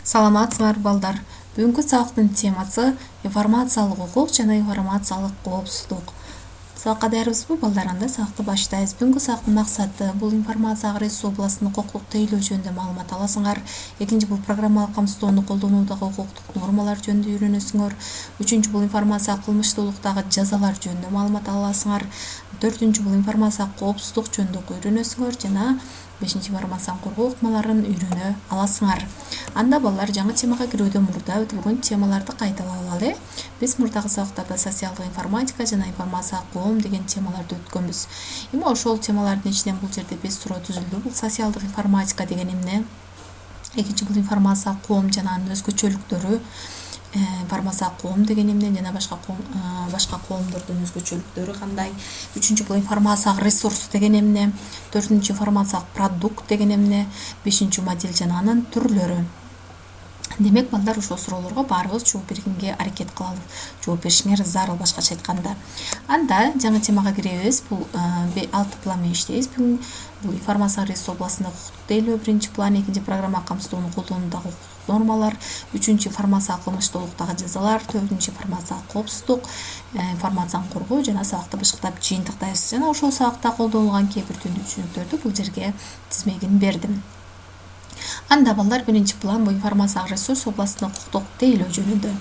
Саламатсыңар балдар. Бүгүнкү сабактын темасы информациялык укук жана информациялык коопсуздук. Сабакка даярбызбы балдар? Анда сабакты баштайбыз. Бүгүнкү сабактын максаты бул информацияга арыз областында укуктук тейлөө жөнүндө маалымат аласыңар. Экинчи бул программалык камсыздоону колдонуудагы укуктук нормалар жөнүндө үйрөнөсүңөр. Үчүнчү бул информация кылмыштуулуктагы жазалар жөнүндө маалымат аласыңар. Төртүнчү бул информация коопсуздук жөнүндө үйрөнөсүңөр жана бешинчи информацияны коргоо ыкмаларын үйрөнө аласыңар. Анда балдар жаңы темага кирүүдөн мурда өтүлгөн темаларды кайталап алалы. Биз мурдагы сабактарда социалдык информатика жана информация коом деген темаларды өткөнбүз. Эми ошол темалардын ичинен бул жерде 5 суроо түзүлдү. Бул социалдык информатика деген эмне? Экинчи бул информация коом жана анын өзгөчөлүктөрү. Информация коом деген эмне жана башка коомдордун өзгөчөлүктөрү кандай? Үчүнчү бул информация ресурс деген эмне? Төртүнчү информация продукт деген эмне? Бешинчи модель жана анын түрлөрү. Демек балдар ошол суроолорго баарыбыз жооп бергенге аракет кылалы. Жооп беришиңер зарыл башкача айтканда. Анда жаңы темага киребиз. Бул 6 план менен иштейбиз. Бүгүн бул информация арыз областында укуктук тейлөө биринчи план, экинчи программа камсыздоону колдонуудагы укуктук нормалар, үчүнчү информация кылмыштуулуктагы жазалар, төртүнчү информация коопсуздук, информацияны коргоо жана сабакты бышкылап жыйынтыктайбыз. Жана ошол сабакта колдонулган кээ бир түндүк түшүнүктөрдү бул жерге тизмегин бердим. Анда балдар биринчи план бул информация ресурс областында укуктук тейлөө жөнүндө.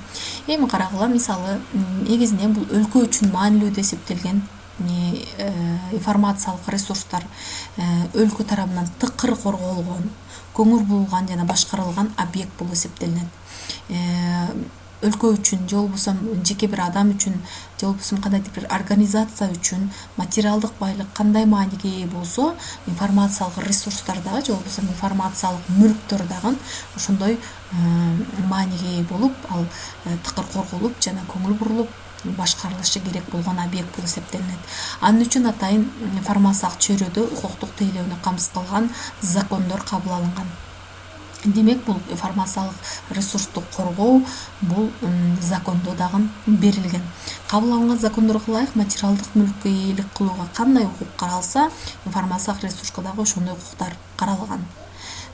Эми карагыла, мисалы, негизинен бул өлкө үчүн маанилүү деп эсептелген информациялык ресурстар өлкө тарабынан тыкыр корголгон, көңүл бурулган жана башкарылган объект болуп эсептелинет. Өлкө үчүн же болбосо жеке бир адам үчүн же болбосо кандайдыр бир организация үчүн материалдык байлык кандай мааниге ээ болсо, информациялык ресурстар дагы же болбосо информациялык мүлктөр дагы ошондой мааниге ээ болуп, ал тыкыр корголуп жана көңүл бурулуп башкарылышы керек болгон объект болуп эсептелинет. Анын үчүн атайын информациялык чөйрөдө укуктук тейлөөнү камсыз кылган закондор кабыл алынган. Демек бул информациялык ресурсту коргоо бул закондо дагы берилген. Кабыл алынган закондорго ылайык материалдык мүлккө ээлик кылууга кандай укук каралса, информациялык ресурска дагы ошондой укуктар каралган.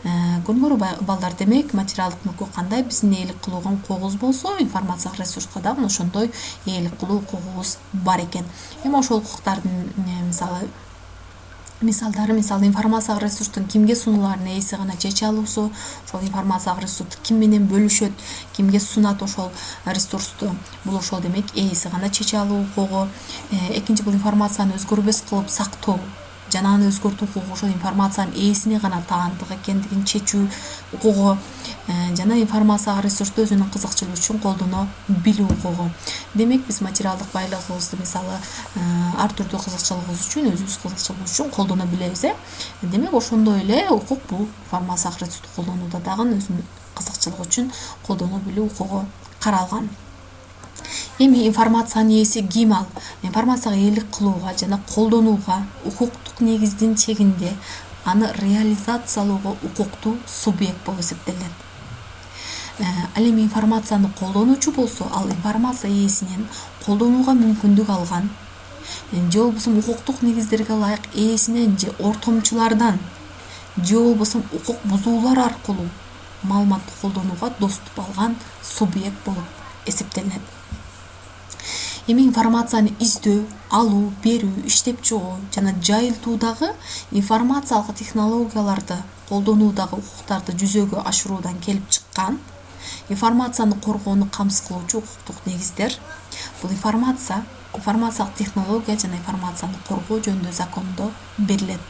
Көрүнгөрү балдар, демек материалдык мүлккө кандай биздин ээлик кылууга укугубуз болсо, информациялык ресурска дагы ошондой ээлик кылуу укугубуз бар экен. Эми ошол укуктардын мисалдары, информациялык ресурстун кимге сунуларынын ээси гана чече алуусу, ошол информациялык ресурсту ким менен бөлүшөт, кимге сунат ошол ресурсту, бул ошол демек ээси гана чече алуу укугу. Экинчи бул информацияны өзгөрбөс кылып сактоо жана аны өзгөртүү укугу ошол информациянын ээсине гана таандык экендигин чечүү укугу жана информациялык ресурсту өзүнүн кызыкчылыгы үчүн колдоно билүү укугу. Демек биз материалдык байлыгыбызды мисалы ар түрдүү кызыкчылыгыбыз үчүн, өзүбүз кызыкчылыгыбыз үчүн колдоно билебиз. Демек ошондой эле укук бул информациялык ресурсту колдонууда дагы өзүнүн кызыкчылыгы үчүн колдоно билүү укугу каралган. Эми информациянын ээси ким? Ал информацияга ээлик кылууга жана колдонууга укуктук негиздин чегинде аны реализациялоого укуктуу субъект болуп эсептелет. Ал эми информацияны колдонуучу болсо, ал информация ээсинен колдонууга мүмкүндүк алган же болбосо укуктук негиздерге ылайык ээсинен же ортомчулардан же болбосо укук бузуулар аркылуу маалыматты колдонууга доступ алган субъект болуп эсептелинет. Эми информацияны издөө, алуу, берүү, иштеп чыгуу жана жайылтуудагы информациялык технологияларды колдонуудагы укуктарды жүзөгө ашыруудан келип чыккан информацияны коргоону камсыз кылуучу укуктук негиздер. Бул информациялык технология жана информацияны коргоо жөнүндө закондо берилет.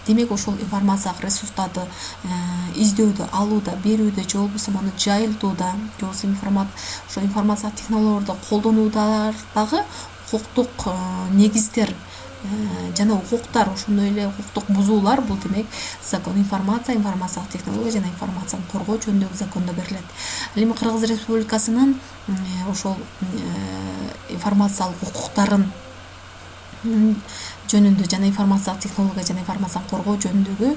Демек ошол информациялык ресурстарды издөөдө, алууда, берүүдө же болбосо аны жайылтууда, же болбосо ошол информациялык технологияларды колдонуудагы укуктук негиздер жана укуктар, ошондой эле укуктук бузуулар бул демек закон информациялык технология жана информацияны коргоо жөнүндөгү закондо берилет. Эми Кыргыз Республикасынын ошол информациялык укуктарын жөнүндө жана информациялык технология жана информацияны коргоо жөнүндөгү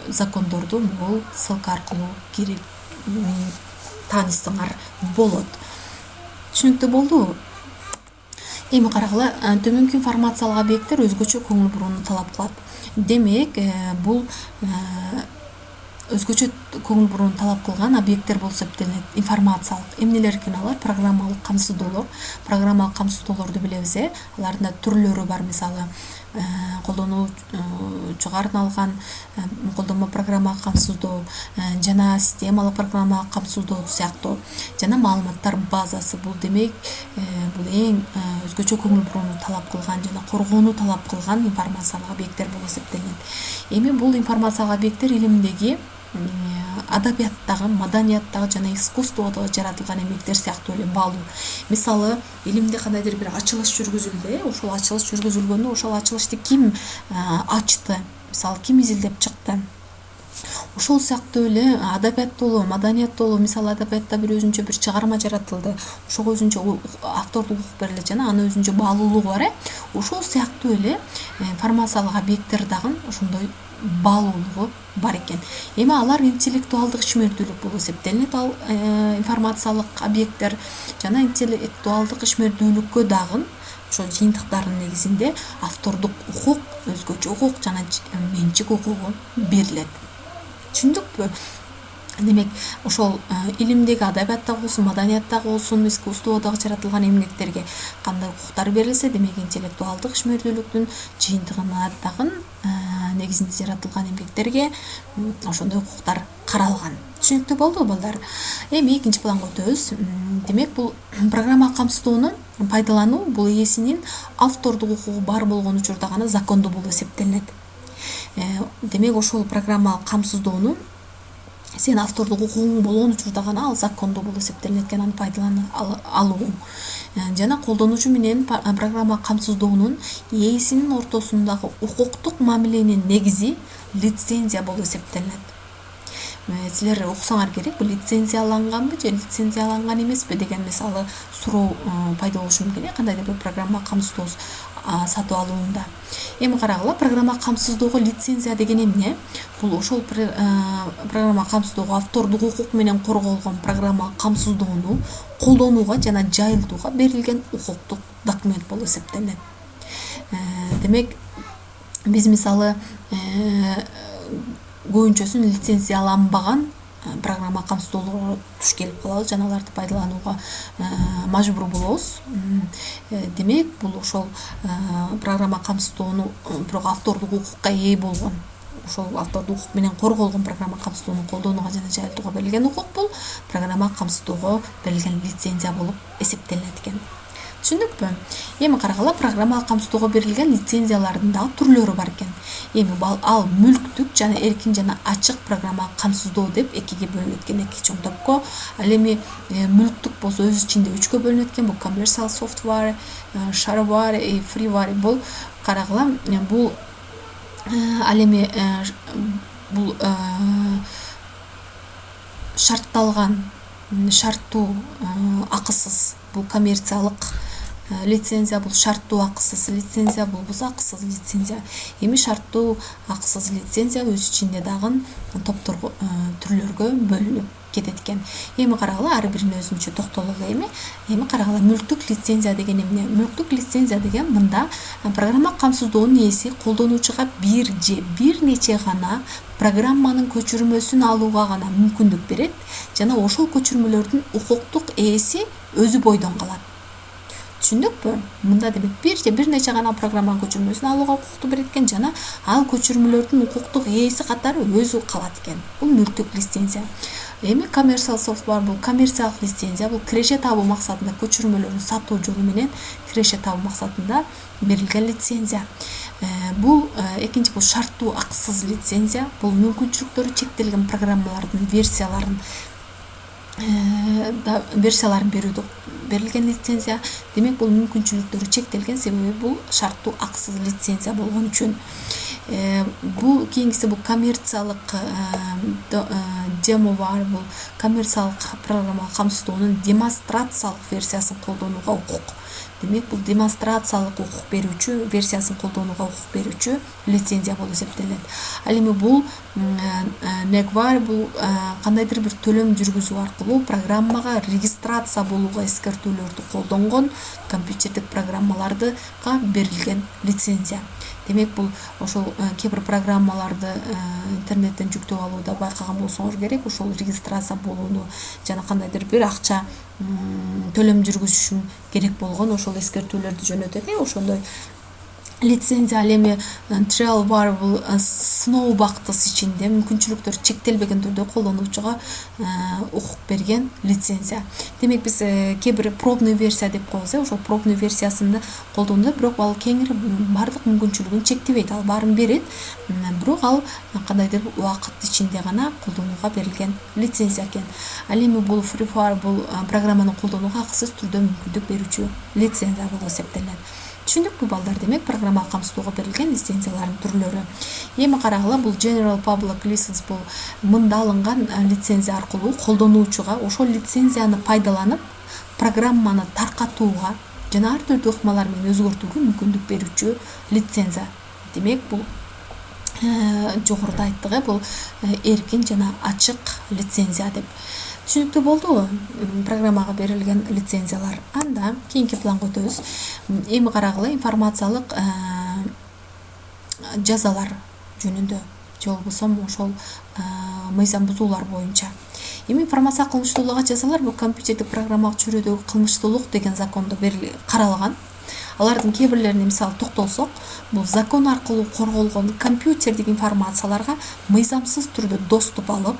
закондорду могул ссылка аркылуу кирип таанышсаңар болот. Түшүнүктүү болдубу? Эми карагыла, төмөнкү информациялык объекттер өзгөчө көңүл бурууну талап кылат. Демек, бул өзгөчө көңүл буруун талап кылган объекттер болуп эсептелет. Информациялык эмнелер экен алар? Программалык камсыздоолор. Программалык камсыздоолорду билебиз. Алардын түрлөрү бар. Мисалы колдонуучуга арналган колдонмо программалык камсыздоо жана системалык программалык камсыздоо сыяктуу жана маалыматтар базасы. Бул демек бул эң өзгөчө көңүл бурууну талап кылган жана коргоону талап кылган информациялык объекттер болуп эсептелет. Эми бул информациялык объекттер илимдеги адабияттагы, маданияттагы жана искусстводо жаратылган эмгектер сыяктуу эле баалуу. Мисалы, илимде кандайдыр бир ачылыш жүргүзүлдү, ошол ачылыш жүргүзүлгөндө ошол ачылышты ким ачты? Мисалы, ким изилдеп чыкты? Ошол сыяктуу эле адабиятта болобу, маданиятта болобу, мисалы адабиятта бир өзүнчө бир чыгарма жаратылды. Ошого өзүнчө автордук укук берилет жана анын өзүнчө баалуулугу бар. Ошол сыяктуу эле информациялык объекттер дагы ошондой баалуулугу бар экен. Эми алар интеллектуалдык ишмердүүлүк болуп эсептелет. Ал информациялык объекттер жана интеллектуалдык ишмердүүлүккө дагы ошо жыйынтыктардын негизинде автордук укук, өзгөчө укук жана менчик укугу берилет. Түшүндүкпү? Демек, ошол илимдеги адабияттагы болсун, маданияттагы болсун, искусстводагы жаратылган эмгектерге кандай укуктар берилсе, демек интеллектуалдык ишмердүүлүктүн жыйынтыгына дагы негизинде жаратылган эмгектерге ошондой укуктар каралган. Түшүнүктүү болдубу балдар? Эми экинчи планга өтөбүз. Демек, бул программа камсыздоону пайдалануу бул ээсинин автордук укугу бар болгон учурда гана закондуу болуп эсептелет. Демек, ошол программа камсыздоону сен автордук укугуң болгон учурда гана ал закондуу болуп эсептелет экен, аны пайдалана алуу. Жана колдонуучу менен программа камсыздоонун ээсинин ортосундагы укуктук мамиленин негизи лицензия болуп эсептелет. Силер уксаңар керек, бул лицензияланганбы же лицензияланган эмеспи деген мисалы суроо пайда болушу мүмкүн. Кандайдыр бир программа камсыздоо сатып алуунда. Эми карагыла, программа камсыздоого лицензия деген эмне? Бул ошол программа камсыздоого автордук укук менен корголгон программа камсыздоону колдонууга жана жайылтууга берилген укуктук документ болуп эсептелет. Демек, биз мисалы көбүнчөсүн лицензияланбаган программа камсыздоолорго туш келип калабыз жана аларды пайдаланууга мажбур болобуз. Демек, бул ошол программа камсыздоону бирок автордук укукка ээ болгон, ошол автордук укук менен корголгон программа камсыздоону колдонууга жана жайылтууга берилген укук бул программа камсыздоого берилген лицензия болуп эсептелет экен. Түшүндүкпү? Эми карагыла, программалык камсыздоого берилген лицензиялардын дагы түрлөрү бар экен. Эми ал мүлктүк жана эркин жана ачык программа камсыздоо деп экиге бөлүнөт экен, эки чоң топко. Ал эми мүлктүк болсо өз ичинде үчкө бөлүнөт экен. Бул commercial software, shareware, freeware. Бул карагыла, бул ал эми бул шартталган, шарттуу акысыз, бул коммерциялык лицензия, бул шарттуу акысыз лицензия, бул акысыз лицензия. Эми шарттуу акысыз лицензия өз ичинде дагы топторго, түрлөргө бөлүнүп кетет экен. Эми карагыла, ар бирине өзүнчө токтололу. Эми карагыла, мүлктүк лицензия деген эмне? Мүлктүк лицензия деген мында программа камсыздоонун ээси колдонуучуга бир же бир нече гана программанын көчүрмөсүн алууга гана мүмкүндүк берет жана ошол көчүрмөлөрдүн укуктук ээси өзү бойдон калат. Түшүндүкпү? Мында демек бир же бир нече гана программанын көчүрмөсүн алууга укукту берет экен жана ал көчүрмөлөрдүн укуктук ээси катары өзү калат экен. Бул мүлктүк лицензия. Эми commercial software бул коммерциялык лицензия, бул киреше табуу максатында көчүрмөлөрдү сатуу жолу менен киреше табуу максатында берилген лицензия. Бул экинчи бул шарттуу акысыз лицензия. Бул мүмкүнчүлүктөрү чектелген программалардын версияларын берүүдө берилген лицензия. Демек, бул мүмкүнчүлүктөрү чектелген, себеби бул шарттуу акысыз лицензия болгон үчүн. Бул кийинкиси бул коммерциялык демо бар, бул коммерциялык программа камсыздоонун демонстрациялык версиясын колдонууга укук. Демек, бул демонстрациялык укук берүүчү, версиясын колдонууга укук берүүчү лицензия болуп эсептелет. Ал эми бул негвар, бул кандайдыр бир төлөм жүргүзүү аркылуу программага регистрация болууга эскертүүлөрдү колдонгон компьютердик программаларга берилген лицензия. демек бул ошол кээ бир программаларды интернеттен жүктөп алууда байкаган болсоңуз керек, ошол регистрация болууну жана кандайдыр бир акча төлөм жүргүзүшүң керек болгон ошол эскертүүлөрдү жөнөтөт. Ошондой лицензия ал эми trial variable сыноо убактысы ичинде мүмкүнчүлүктөр чектелбеген түрдө колдонуучуга укук берген лицензия. Демек биз кээ бир пробный версия деп коебуз. Ошол пробный версиясында колдонууда, бирок ал кеңири бардык мүмкүнчүлүгүн чектебейт. Ал баарын берет, бирок ал кандайдыр убакыт ичинде гана колдонууга берилген лицензия экен. Ал эми бул FreeFire бул программаны колдонууга акысыз түрдө мүмкүндүк берүүчү лицензия болуп эсептелет. Түшүндүкпү балдар? Демек программа камсыздоого берилген лицензиялардын түрлөрү. Эми карагыла, бул General Public License бул мында алынган лицензия аркылуу колдонуучуга ошол лицензияны пайдаланып программаны таркатууга жана ар түрдүү ыкмалар менен өзгөртүүгө мүмкүндүк берүүчү лицензия. Демек бул жогоруда айттык, бул эркин жана ачык лицензия деп. Түшүнүктүү болдубу программага берилген лицензиялар? Анда кийинки планга өтөбүз. Эми карагыла, информациялык жазалар жөнүндө, же болбосо ошол мыйзам бузуулар боюнча. Эми информация кылмыштуулукка жазалар бул компьютердик программалык чөйрөдөгү кылмыштуулук деген закондо каралган. Алардын кээ бирлерине мисалы токтолсок, бул закон аркылуу корголгон компьютердик информацияларга мыйзамсыз түрдө доступ алып,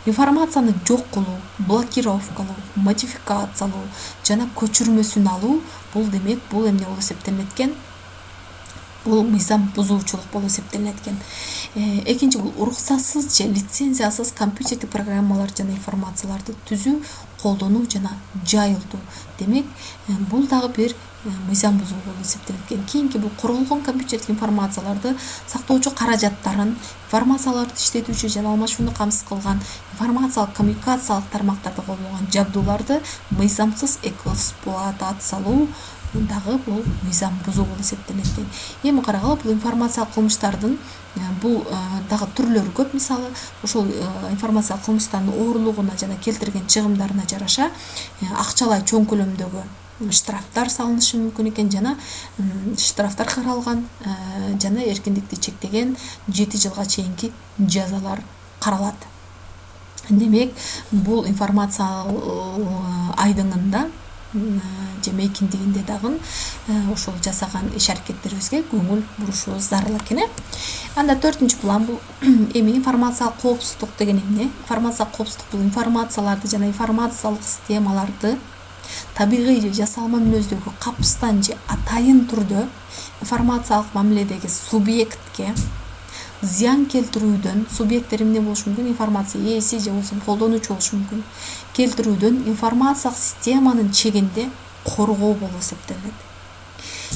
информацияны жок кылуу, блокировкалоо, модификациялоо жана көчүрмөсүн алуу, бул демек бул эмне болуп эсептелет экен? Бул мыйзам бузуучулук болуп эсептелет экен. Экинчи, бул уруксатсыз же лицензиясыз компьютердик программалар жана информацияларды түзүү, колдонуу жана жайылтуу. Демек, бул дагы бир мыйзам бузуу болуп эсептелет экен. Кийинки, бул корголгон компьютердик информацияларды сактоочу каражаттарын, информацияларды иштетүүчү жана алмашууну камсыз кылган информациялык коммуникациялык тармактарды колдонгон жабдууларды мыйзамсыз эксплуатациялоо дагы бул мыйзам бузуу болуп эсептелет экен. Эми карагыла, бул информациялык кылмыштардын бул дагы түрлөрү көп. Мисалы, ошол информациялык кылмыштардын оорлугуна жана келтирген чыгымдарына жараша акчалай чоң көлөмдөгү штрафтар салынышы мүмкүн экен, жана штрафтар каралган жана эркиндикти чектеген 7 жылга чейинки жазалар каралат. Демек, бул информация айдыңында же мейкиндигинде дагы ошол жасаган иш аракеттерибизге көңүл бурушубуз зарыл экен. Анда 4-чү план бул эми информациялык коопсуздук деген эмне? Информациялык коопсуздук бул информацияларды жана информациялык системаларды табигый же жасалма мүнөздөгү капыстан же атайын түрдө информациялык мамиледеги субъектке зыян келтирүүдөн, субъекттер эмне болушу мүмкүн? Информация ээси же болбосо колдонуучу болушу мүмкүн. Келтирүүдөн информациялык системанын чегинде коргоо болуп эсептелет.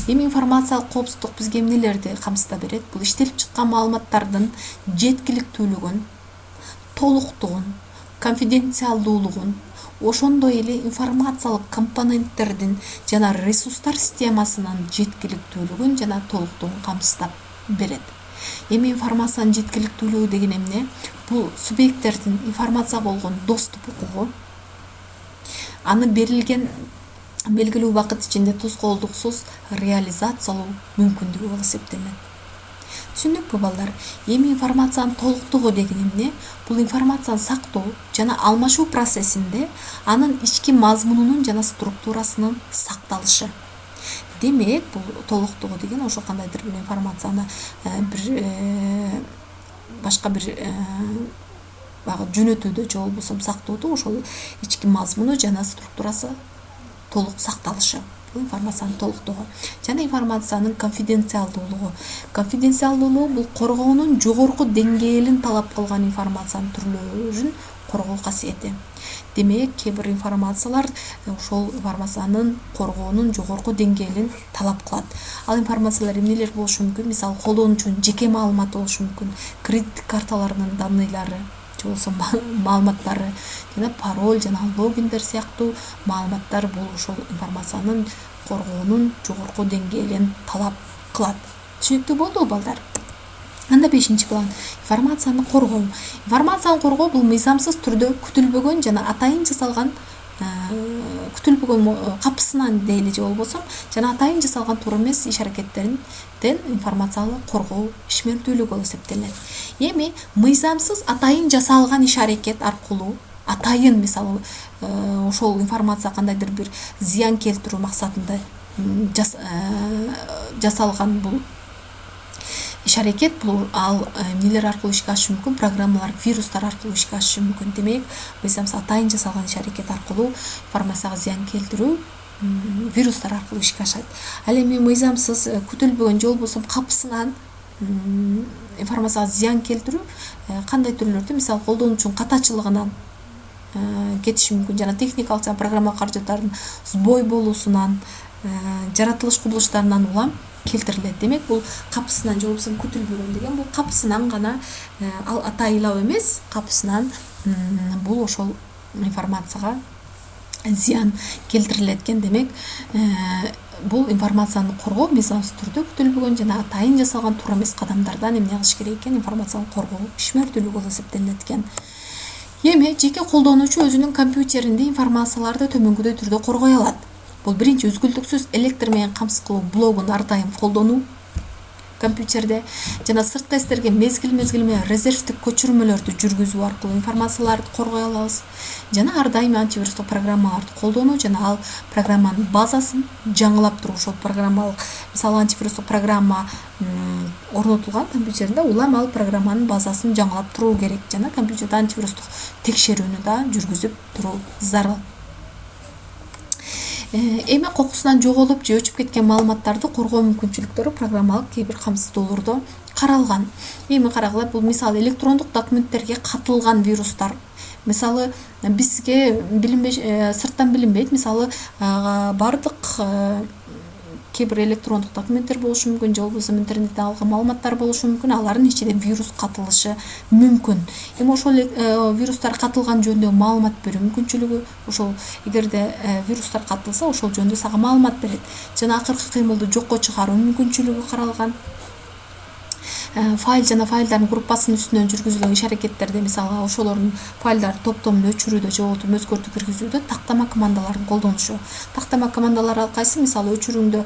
Эми информациялык коопсуздук бизге эмнелерди камсызда берет? Бул иштелип чыккан маалыматтардын жеткиликтүүлүгүн, толуктугун, конфиденциалдуулугун, ошондой эле информациялык компоненттердин жана ресурстар системасынын жеткиликтүүлүгүн жана толуктугун камсыздап берет. Эми информациянын жеткиликтүүлүгү деген эмне? Бул субъекттердин информацияга болгон доступ укугу, аны берилген белгилүү убакыт ичинде тоскоолдуксуз реализациялоо мүмкүндүгү болуп эсептелет. Түшүндүкпү балдар? Эми информациянын толуктугу деген эмне? Бул информацияны сактоо жана алмашуу процессинде анын ички мазмунунун жана структурасынын сакталышы. Демек, бул толуктугу деген ошо кандайдыр бир информацияны бир башка бир жөнөтүүдө же болбосо сактоодо ошол ички мазмуну жана структурасы толук сакталышы. Бул информациянын толуктугу. Жана информациянын конфиденциалдуулугу. Конфиденциалдуулугу бул коргоонун жогорку деңгээлин талап кылган информациянын түрлөрүн коргоо касиети. Демек, кээ бир информациялар ошол информациянын коргоонун жогорку деңгээлин талап кылат. Ал информациялар эмнелер болушу мүмкүн? Мисалы, колдонуучунун жеке маалыматы болушу мүмкүн, кредит карталарынын данныйлары, же болбосо маалыматтары жана пароль жана логиндер сыяктуу маалыматтар бул ошол информациянын коргоонун жогорку деңгээлин талап кылат. Түшүнүктүү болдубу балдар? Анда 5-чи план информацияны коргоо. Информацияны коргоо бул мыйзамсыз түрдө күтүлбөгөн жана атайын жасалган күтүлбөгөн капысынан дейли же болбосо жана атайын жасалган туура эмес иш аракеттерден информациялык коргоо ишмердүүлүгү болуп эсептелет. Эми мыйзамсыз атайын жасалган иш аракет аркылуу атайын мисалы ошол информация кандайдыр бир зыян келтирүү максатында жасалган бул иш аракет, бул ал эмнелер аркылуу ишке ашышы мүмкүн, программалар, вирустар аркылуу ишке ашышы мүмкүн. Демек, мыйзамсыз атайын жасалган иш аракет аркылуу информацияга зыян келтирүү вирустар аркылуу ишке ашат. Ал эми мыйзамсыз күтүлбөгөн же болбосо капысынан информацияга зыян келтирүү кандай түрлөрдө, мисалы колдонуучунун катачылыгынан кетиши мүмкүн, жана техникалык жана программалык каражаттардын сбой болуусунан, жаратылыш кубулуштарынан улам келтирилет. Демек, бул капысынан же болбосо күтүлбөгөн деген бул капысынан гана ал атайлап эмес, капысынан бул ошол информацияга зыян келтирилет экен. Демек, бул информацияны коргоо мыйзамсыз түрдө күтүлбөгөн жана атайын жасалган туура эмес кадамдардан эмне кылыш керек экен, информацияны коргоо ишмердүүлүгү болуп эсептелинет экен. Эми жеке колдонуучу өзүнүн компьютеринде информацияларды төмөнгүдөй түрдө коргой алат. Бул биринчи үзгүлтүксүз электр менен камсыз кылуу блогун ар дайым колдонуу компьютерде жана сырткы эстерге мезгил менен резервдик көчүрмөлөрдү жүргүзүү аркылуу информацияларды коргой алабыз. Жана ар дайым антивирустук программаларды колдонуу жана ал программанын базасын жаңылап туруу. Ошол программалык, мисалы антивирустук программа орнотулган компьютеринде улам ал программанын базасын жаңылап туруу керек жана компьютерде антивирустук текшерүүнү да жүргүзүп туруу зарыл. Эми кокусунан жоголуп же өчүп кеткен маалыматтарды коргоо мүмкүнчүлүктөрү программалык кээ бир камсыздоолордо каралган. Эми карагыла, бул мисалы электрондук документтерге катылган вирустар. Мисалы бизге сырттан билинбейт. Мисалы бардык кээ бир электрондук документтер болушу мүмкүн, же болбосо интернеттен алган маалыматтар болушу мүмкүн, алардын ичинде вирус катылышы мүмкүн. Эми ошол вирустар катылган жөнүндө маалымат берүү мүмкүнчүлүгү, ошол эгерде вирустар катылса, ошол жөнүндө сага маалымат берет. Жана акыркы кыймылды жокко чыгаруу мүмкүнчүлүгү каралган. Файл жана файлдардын группасынын үстүнөн жүргүзүлгөн иш аракеттерде, мисалы ошолордун файлдарды топтомун өчүрүүдө же болбосо өзгөртүү киргизүүдө тактама командаларын колдонушу. Тактама командалары ал кайсы? Мисалы өчүрүүндө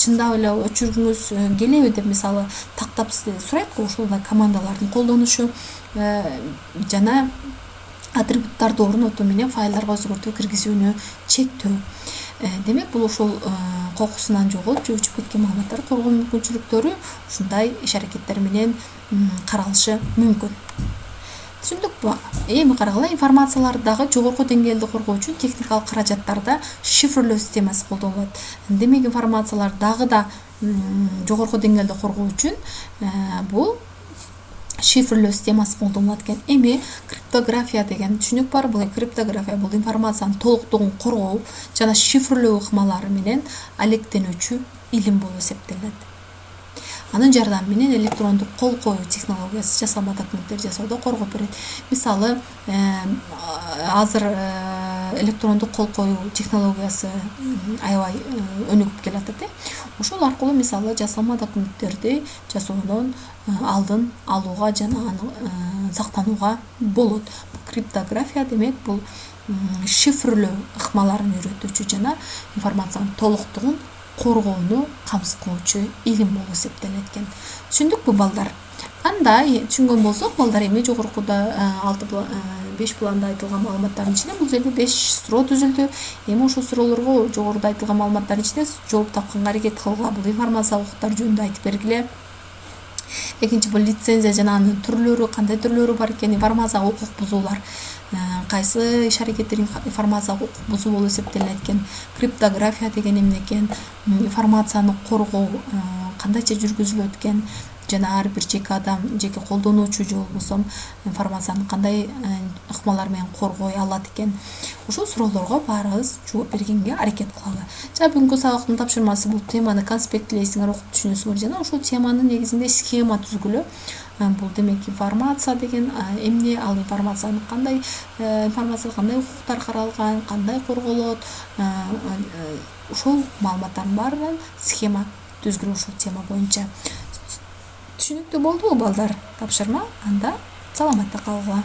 чындап эле өчүргүңүз келеби деп мисалы тактап сизди сурайт го, ошолдай командалардын колдонушу жана атрибуттарды орнотуу менен файлдарга өзгөртүү киргизүүнү чектөө. Демек, бул ошол кокусунан жоголуп же өчүп кеткен маалыматтарды коргоо мүмкүнчүлүктөрү ушундай иш аракеттер менен каралышы мүмкүн. Түшүндүкпү? Эми карагыла, информацияларды дагы жогорку деңгээлде коргоо үчүн техникалык каражаттарда шифрлөө системасы колдонулат. Демек, информацияларды дагы да жогорку деңгээлде коргоо үчүн бул шифрлөө системасы колдонулат экен. Эми криптография деген түшүнүк бар. Бул криптография бул информациянын толуктугун коргоо жана шифрлөө ыкмалары менен алектенүүчү илим болуп эсептелет. Анын жардамы менен электрондук кол коюу технологиясы жасалма документтер жасоодо коргоп берет. Мисалы, азыр электрондук кол коюу технологиясы аябай өнүгүп келатат. Ошол аркылуу мисалы жасалма документтерди жасоодон алдын алууга жана аны сактанууга болот. Криптография демек бул шифрлөө ыкмаларын үйрөтүүчү жана информациянын толуктугун коргоону камсыз кылуучу илим болуп эсептелет экен. Түшүндүкпү балдар? Анда түшүнгөн болсок, балдар эми жогоркуда 5 планда айтылган маалыматтардын ичинде бул жерде 5 суроо түзүлдү. Эми ошол суроолорго жогоруда айтылган маалыматтардын ичинде жооп тапканга аракет кылгыла. Бул информация укуктар жөнүндө айтып бергиле. Экинчи бул лицензия жана анын түрлөрү, кандай түрлөрү бар экен, информация укук бузуулар, кайсы иш аракеттер информация укук бузуу болуп эсептелет экен, криптография деген эмне экен, информацияны коргоо кандайча жүргүзүлөт экен, жана ар бир жеке адам, жеке колдонуучу же болбосо информацияны кандай ыкмалар менен коргой алат экен. Ошол суроолорго баарыбыз жооп бергенге аракет кылалы. Жана бүгүнкү сабактын тапшырмасы бул теманы конспектлейсиңер, окуп түшүнөсүңөр жана ошол теманын негизинде схема түзгүлө. Бул демек информация деген эмне, ал информациянын кандай кандай укуктар каралган, кандай корголот, ошол маалыматтардын баарынан схема түзгүлө ошол тема боюнча. Түшүнүктүү болдубу балдар? Тапшырма анда саламатта калгыла.